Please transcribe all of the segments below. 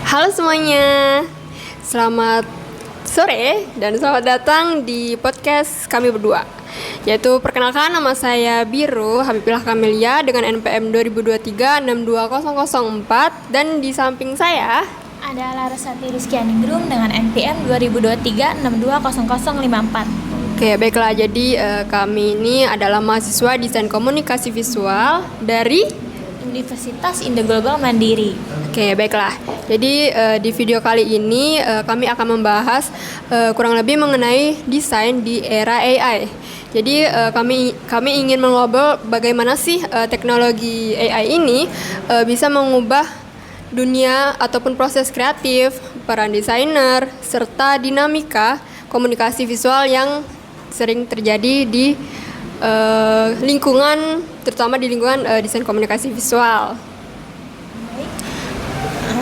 Halo semuanya, selamat sore dan selamat datang di podcast kami berdua. Yaitu perkenalkan, nama saya Biru Habibullah Kamelia dengan NPM 2023-62004. Dan di samping saya ada Larasati Rizkyaningrum dengan NPM 2023-620054. Oke, baiklah. Jadi kami ini adalah mahasiswa Desain Komunikasi Visual dari Universitas Indo Global Mandiri. Oke, baiklah. Jadi di video kali ini kami akan membahas kurang lebih mengenai desain di era AI. Jadi kami ingin mengobrol bagaimana sih teknologi AI ini bisa mengubah dunia ataupun proses kreatif, peran desainer, serta dinamika komunikasi visual yang sering terjadi di lingkungan, terutama di lingkungan desain komunikasi visual.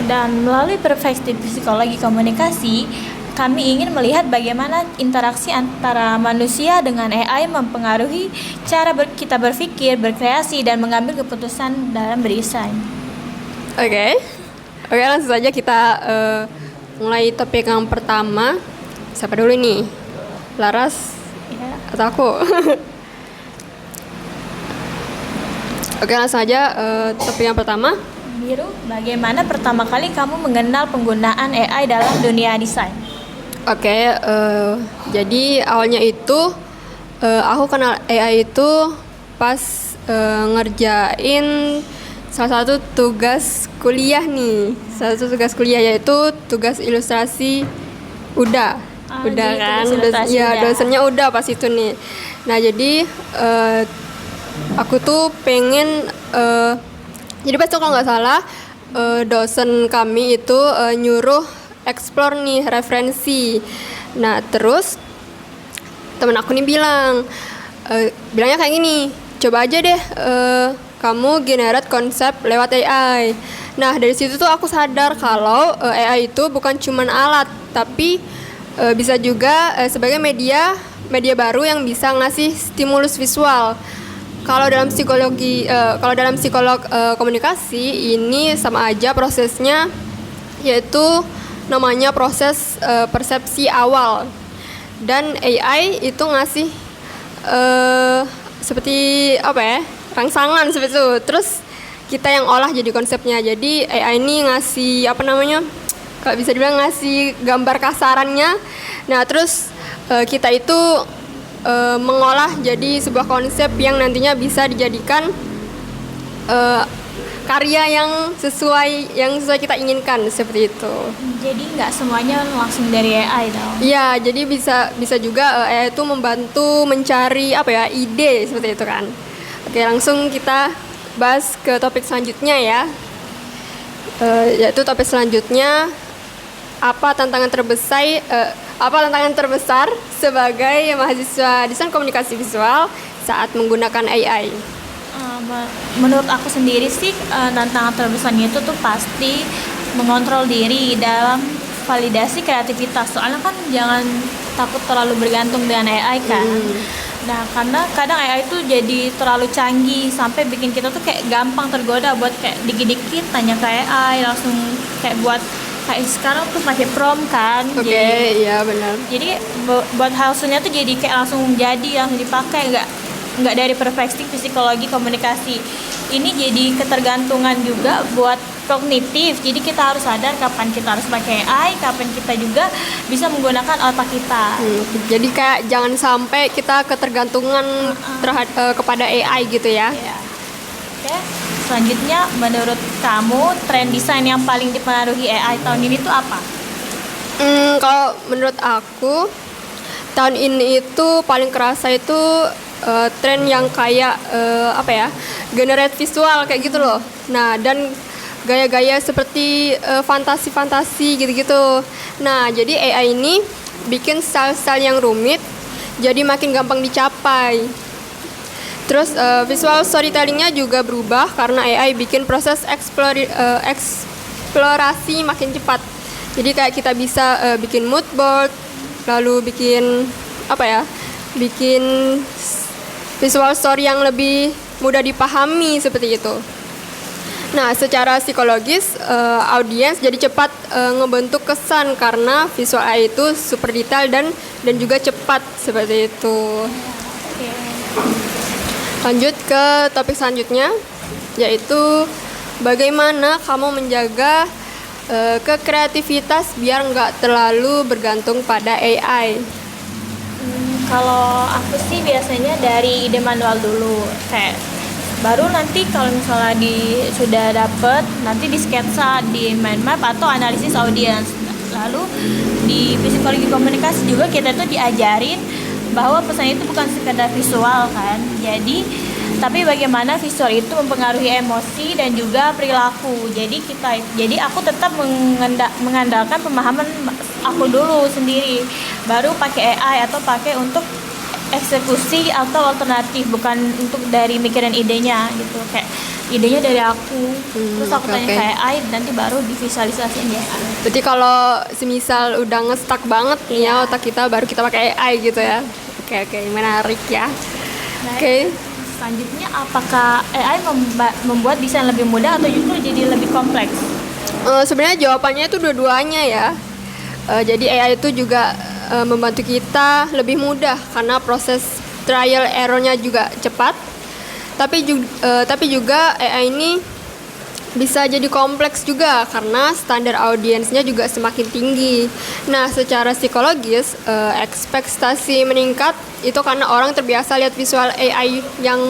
Dan melalui perspektif psikologi komunikasi, kami ingin melihat bagaimana interaksi antara manusia dengan AI mempengaruhi cara kita berpikir, berkreasi, dan mengambil keputusan dalam berdesain. Oke, langsung saja kita mulai topik yang pertama. Siapa dulu nih? Laras Ya. atau aku? Oke, langsung aja topik yang pertama. Biru, bagaimana pertama kali kamu mengenal penggunaan AI dalam dunia desain? Oke, jadi awalnya itu aku kenal AI itu pas ngerjain salah satu tugas kuliah nih. Salah satu tugas kuliah yaitu tugas ilustrasi Uda. Udah kan, dosennya Uda pas itu nih. Nah, jadi aku tuh pengen jadi pas itu kalau nggak salah dosen kami itu nyuruh explore nih referensi. Nah, terus temen aku nih bilangnya kayak gini, coba aja deh kamu generate konsep lewat AI. Nah, dari situ tuh aku sadar kalau AI itu bukan cuman alat, tapi bisa juga sebagai media baru yang bisa ngasih stimulus visual. Kalau dalam psikolog komunikasi ini sama aja prosesnya, yaitu namanya proses persepsi awal. Dan AI itu ngasih seperti apa ya, rangsangan seperti itu. Terus kita yang olah jadi konsepnya. Jadi AI ini ngasih kalau bisa dibilang ngasih gambar kasarannya. Nah, terus kita itu mengolah jadi sebuah konsep yang nantinya bisa dijadikan karya yang sesuai kita inginkan, seperti itu. Jadi nggak semuanya langsung dari AI dong? Iya, jadi bisa juga AI itu membantu mencari ide seperti itu kan. Oke, langsung kita bahas ke topik selanjutnya ya. Yaitu topik selanjutnya, apa tantangan terbesar sebagai mahasiswa desain komunikasi visual saat menggunakan AI? Menurut aku sendiri sih, tantangan terbesarnya itu tuh pasti mengontrol diri dalam validasi kreativitas. Soalnya kan jangan takut terlalu bergantung dengan AI kan. Nah, karena kadang AI itu jadi terlalu canggih sampai bikin kita tuh kayak gampang tergoda buat kayak dikit-dikit tanya ke AI, langsung kayak buat kayak sekarang tuh pakai prompt kan. Oke, iya benar. Jadi buat hasilnya tuh jadi kayak langsung dipakai, nggak dari perspektif psikologi komunikasi. Ini jadi ketergantungan juga buat kognitif. Jadi kita harus sadar kapan kita harus pakai AI, kapan kita juga bisa menggunakan otak kita. Jadi kayak jangan sampai kita ketergantungan kepada AI gitu ya. Oke. Selanjutnya, menurut kamu tren desain yang paling dipengaruhi AI tahun ini tuh apa? Kalau menurut aku tahun ini itu paling kerasa itu tren yang kayak generate visual kayak gitu loh. Nah, dan gaya-gaya seperti fantasi-fantasi gitu-gitu. Nah, jadi AI ini bikin style-style yang rumit jadi makin gampang dicapai. Terus visual storytellingnya juga berubah karena AI bikin proses eksplorasi makin cepat. Jadi kayak kita bisa bikin mood board, lalu bikin visual story yang lebih mudah dipahami seperti itu. Nah, secara psikologis, audiens jadi cepat ngebentuk kesan karena visual AI itu super detail dan juga cepat seperti itu. Oke. Lanjut ke topik selanjutnya, yaitu bagaimana kamu menjaga kekreativitas biar nggak terlalu bergantung pada AI. Kalau aku sih biasanya dari ide manual dulu, kayak baru nanti kalau misalnya sudah dapet, nanti di sketsa, di mind map atau analisis audiens. Lalu di psikologi komunikasi juga kita tuh diajarin bahwa pesan itu bukan sekedar visual kan, tapi bagaimana visual itu mempengaruhi emosi dan juga perilaku. Jadi aku tetap mengandalkan pemahaman aku dulu sendiri, baru pakai AI atau pakai untuk eksekusi atau alternatif, bukan untuk dari mikirin idenya gitu. Kayak idenya dari aku, terus aku tanya ke AI, nanti baru divisualisasiin ya. Berarti kalau semisal udah ngestak banget nih ya otak kita, baru kita pakai AI gitu ya. Oke, menarik ya. Oke. Selanjutnya, apakah AI membuat desain lebih mudah atau justru jadi lebih kompleks? Sebenarnya jawabannya itu dua-duanya ya. Jadi AI itu juga membantu kita lebih mudah karena proses trial errornya juga cepat. Tapi juga AI ini bisa jadi kompleks juga karena standar audiensnya juga semakin tinggi. Nah, secara psikologis, ekspektasi meningkat itu karena orang terbiasa lihat visual AI yang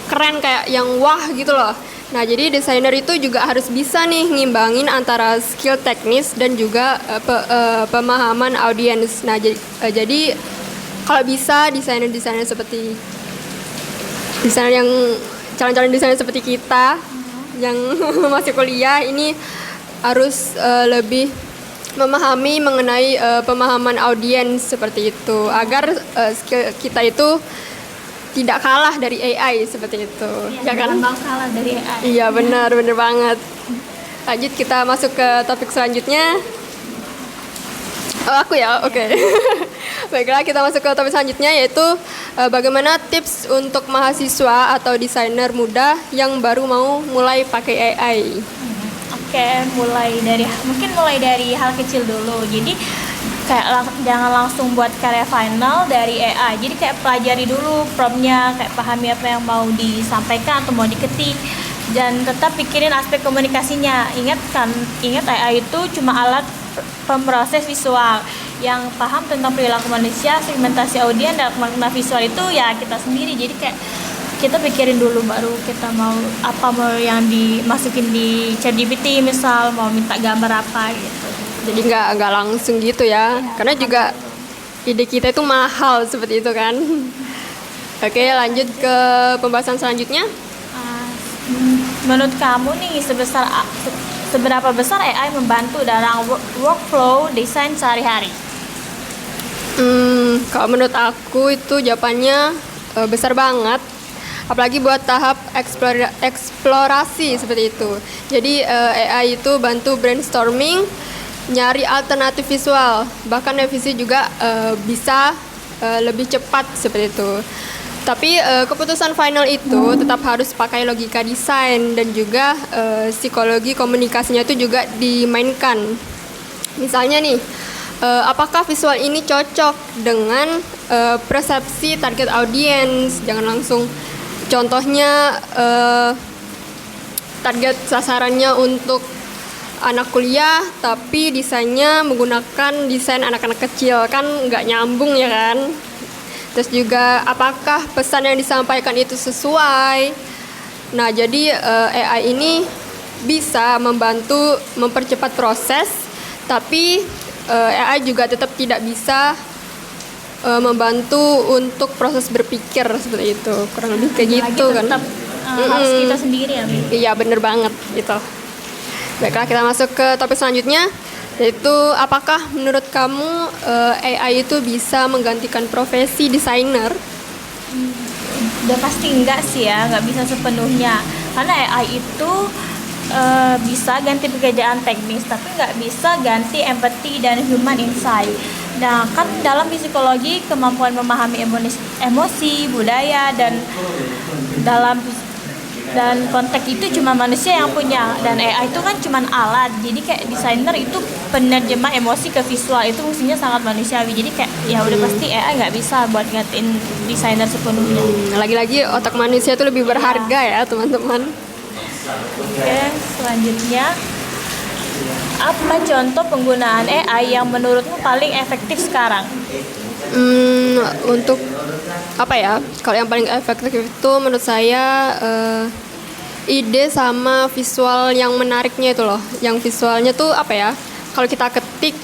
keren, kayak yang wah gitu loh. Nah, jadi desainer itu juga harus bisa nih ngimbangin antara skill teknis dan juga pemahaman audiens. Nah, jadi kalau bisa desainer seperti desainer yang calon-calon desainer seperti kita yang masih kuliah ini harus lebih memahami mengenai pemahaman audiens seperti itu agar skill kita itu tidak kalah dari AI seperti itu. Ya kan? Jangan kalah dari AI. Iya, benar banget. Lanjut, kita masuk ke topik selanjutnya. Oh, aku ya, oke. Baiklah, kita masuk ke topik selanjutnya, yaitu bagaimana tips untuk mahasiswa atau desainer muda yang baru mau mulai pakai AI. Oke, mulai dari hal kecil dulu. Jadi kayak jangan langsung buat karya final dari AI. Jadi kayak pelajari dulu promptnya, kayak pahami apa yang mau disampaikan atau mau diketik, dan tetap pikirin aspek komunikasinya. Ingat AI itu cuma alat pemproses visual. Yang paham tentang perilaku manusia, segmentasi audiens dan makna visual itu ya kita sendiri. Jadi kayak kita pikirin dulu baru kita mau yang dimasukin di ChatGPT, misal mau minta gambar apa gitu. Jadi nggak langsung gitu ya, karena juga ide kita itu mahal seperti itu kan. Oke, lanjut ke pembahasan selanjutnya. Menurut kamu nih, seberapa besar AI membantu dalam workflow desain sehari-hari? Kalau menurut aku itu jawabannya besar banget. Apalagi buat tahap eksplorasi seperti itu. Jadi AI itu bantu brainstorming, nyari alternatif visual, bahkan revisi juga bisa lebih cepat seperti itu. Tapi keputusan final itu tetap harus pakai logika desain dan juga psikologi komunikasinya itu juga dimainkan. Misalnya nih, apakah visual ini cocok dengan persepsi target audiens? Jangan langsung, contohnya target sasarannya untuk anak kuliah, tapi desainnya menggunakan desain anak-anak kecil, kan nggak nyambung ya kan. Terus juga apakah pesan yang disampaikan itu sesuai. Nah, jadi AI ini bisa membantu mempercepat proses, tapi AI juga tetap tidak bisa membantu untuk proses berpikir seperti itu. Kurang lebih kayak gitu kan. Tetap harus kita sendiri ya. Iya, bener banget gitu. Baiklah, kita masuk ke topik selanjutnya, yaitu apakah menurut kamu AI itu bisa menggantikan profesi desainer? Udah pasti enggak sih ya, nggak bisa sepenuhnya. Karena AI itu bisa ganti pekerjaan teknis, tapi nggak bisa ganti empati dan human insight. Nah, kan dalam psikologi kemampuan memahami emosi, budaya, dan dalam dan konteks itu cuma manusia yang punya, dan AI itu kan cuma alat. Jadi kayak desainer itu penerjemah emosi ke visual, itu fungsinya sangat manusiawi. Jadi kayak ya udah pasti AI nggak bisa buat ngatin desainer sepenuhnya. Lagi-lagi otak manusia itu lebih berharga ya teman-teman. Oke, selanjutnya apa contoh penggunaan AI yang menurutmu paling efektif sekarang? Untuk apa ya? Kalau yang paling efektif itu menurut saya ide sama visual yang menariknya itu loh. Yang visualnya tuh apa ya? Kalau kita ketik,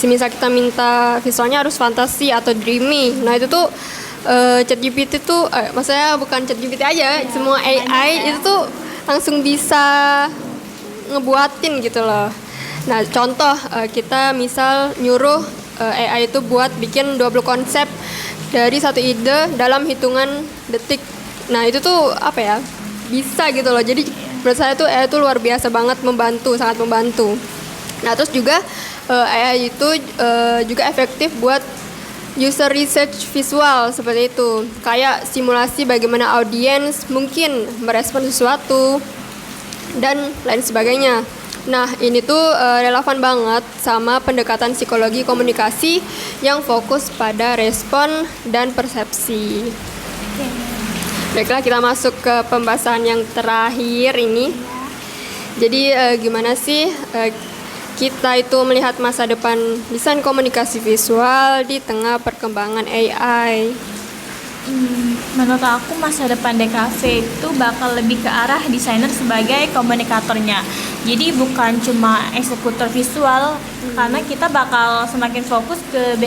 misal kita minta visualnya harus fantasi atau dreamy. Nah itu tuh ChatGPT tuh, maksudnya bukan ChatGPT aja, semua AI itu tuh langsung bisa ngebuatin gitu loh. Nah contoh kita misal nyuruh AI itu buat bikin 20 konsep dari satu ide dalam hitungan detik. Nah itu tuh apa ya, bisa gitu loh. Jadi menurut saya tuh AI itu luar biasa banget, membantu, sangat membantu. Nah terus juga AI itu juga efektif buat user research visual seperti itu. Kayak simulasi bagaimana audiens mungkin merespon sesuatu dan lain sebagainya. Nah ini tuh relevan banget sama pendekatan psikologi komunikasi yang fokus pada respon dan persepsi. Baiklah, kita masuk ke pembahasan yang terakhir ini. Jadi gimana sih kita itu melihat masa depan desain komunikasi visual di tengah perkembangan AI? Menurut aku masa depan DKV itu bakal lebih ke arah desainer sebagai komunikatornya. Jadi bukan cuma eksekutor visual, karena kita bakal semakin fokus ke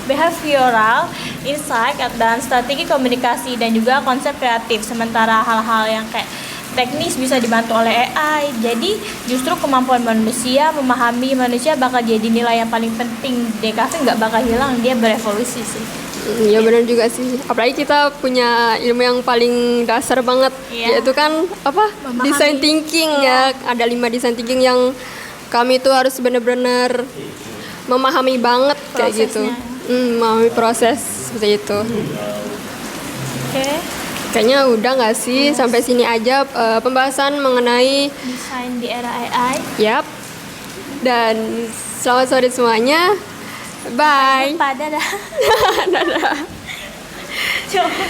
behavioral insight dan strategi komunikasi dan juga konsep kreatif. Sementara hal-hal yang kayak teknis bisa dibantu oleh AI. Jadi justru kemampuan manusia memahami manusia bakal jadi nilai yang paling penting. DKV nggak bakal hilang, dia berevolusi sih. Iya benar juga sih. Apalagi kita punya ilmu yang paling dasar banget, yaitu kan apa? Memahami. Design thinking ya. Ada 5 design thinking yang kami tuh harus benar-benar memahami banget kayak gitu. Memahami proses seperti itu. Oke. Kayaknya udah nggak sih, sampai sini aja pembahasan mengenai Desain di era AI. Yap. Dan selamat sore semuanya. Bye. Dadah. Dadah. Coba